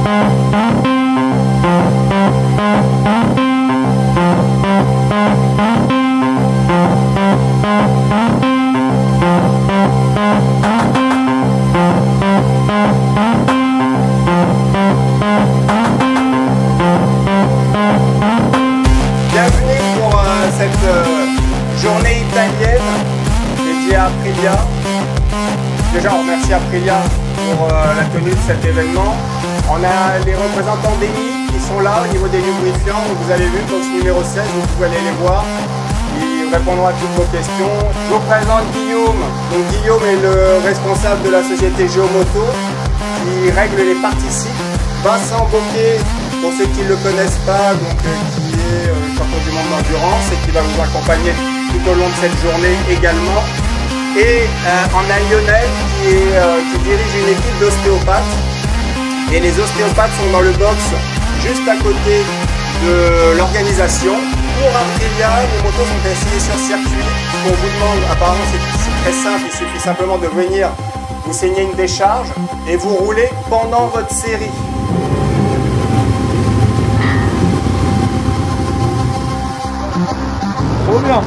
Bienvenue pour cette journée italienne dédiée à Aprilia. Déjà on remercie Aprilia pour la tenue de cet événement. On a les représentants d'ENI qui sont là au niveau des lubrifiants. Vous avez vu box numéro 16, vous pouvez aller les voir. Ils répondront à toutes vos questions. Je vous présente Guillaume. Donc Guillaume est le responsable de la société Géomoto qui règle les participes. Vincent Bocquet, pour ceux qui ne le connaissent pas, donc, qui est champion du monde d'endurance et qui va vous accompagner tout au long de cette journée également. Et on a Lionel qui dirige une équipe d'ostéopathes. Et les ostéopathes sont dans le box juste à côté de l'organisation. Pour Aprilia, les motos sont assis sur circuit. On vous demande, apparemment c'est très simple, il suffit simplement de venir vous saigner une décharge et vous roulez pendant votre série. Trop bien.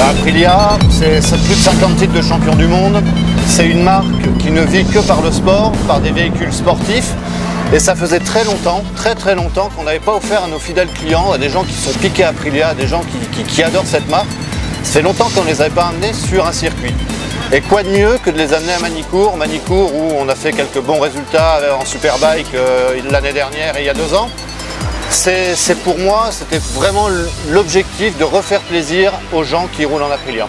Aprilia, c'est plus de 50 titres de champion du monde. C'est une marque qui ne vit que par le sport, par des véhicules sportifs. Et ça faisait très longtemps qu'on n'avait pas offert à nos fidèles clients, à des gens qui sont piqués à Aprilia, à des gens qui adorent cette marque. Ça fait longtemps qu'on ne les avait pas amenés sur un circuit. Et quoi de mieux que de les amener à Manicourt où on a fait quelques bons résultats en Superbike l'année dernière et il y a 2 ans. C'est pour moi, c'était vraiment l'objectif de refaire plaisir aux gens qui roulent en Aprilia.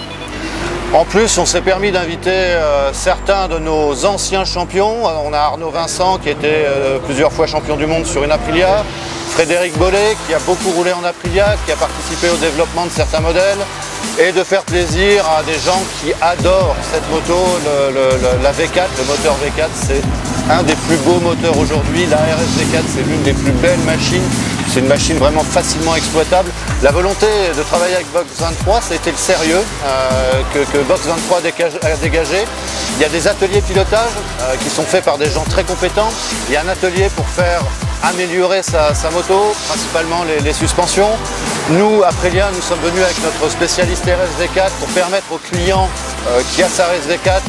En plus, on s'est permis d'inviter certains de nos anciens champions. On a Arnaud Vincent qui était plusieurs fois champion du monde sur une Aprilia, Frédéric Bollet qui a beaucoup roulé en Aprilia, qui a participé au développement de certains modèles, et de faire plaisir à des gens qui adorent cette moto, la V4, le moteur V4, c'est un des plus beaux moteurs aujourd'hui. La RS V4, c'est l'une des plus belles machines. C'est une machine vraiment facilement exploitable. La volonté de travailler avec Box 23, ça a été le sérieux que Box 23 a dégagé. Il y a des ateliers pilotage qui sont faits par des gens très compétents. Il y a un atelier pour faire améliorer sa moto, principalement les suspensions. Nous, Aprilia, nous sommes venus avec notre spécialiste RS V4 pour permettre au client qui a sa RS V4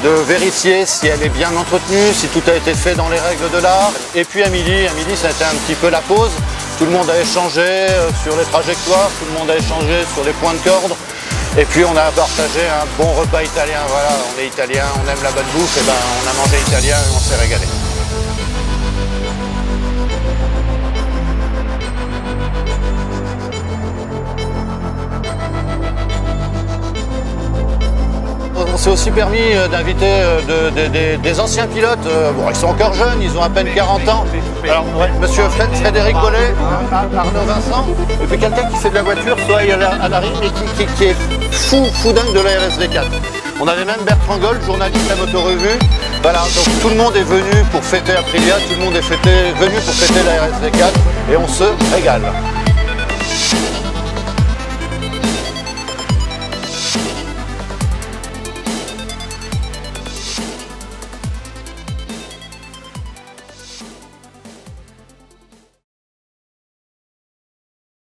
de vérifier si elle est bien entretenue, si tout a été fait dans les règles de l'art. Et puis à midi, ça a été un petit peu la pause. Tout le monde a échangé sur les trajectoires, tout le monde a échangé sur les points de corde. Et puis on a partagé un bon repas italien. Voilà, on est italien, on aime la bonne bouffe, et ben on a mangé italien et on s'est régalé. On s'est aussi permis d'inviter des anciens pilotes. Bon, ils sont encore jeunes, ils ont à peine 40 ans. Alors, ouais, monsieur Frédéric Bollet, Arnaud Vincent, et puis quelqu'un qui fait de la voiture, soit à la rime, et qui est fou dingue de la RS V4. On avait même Bertrand Gold, journaliste à Moto Revue. Voilà, donc tout le monde est venu pour fêter Aprilia, tout le monde est venu pour fêter la RS V4, et on se régale.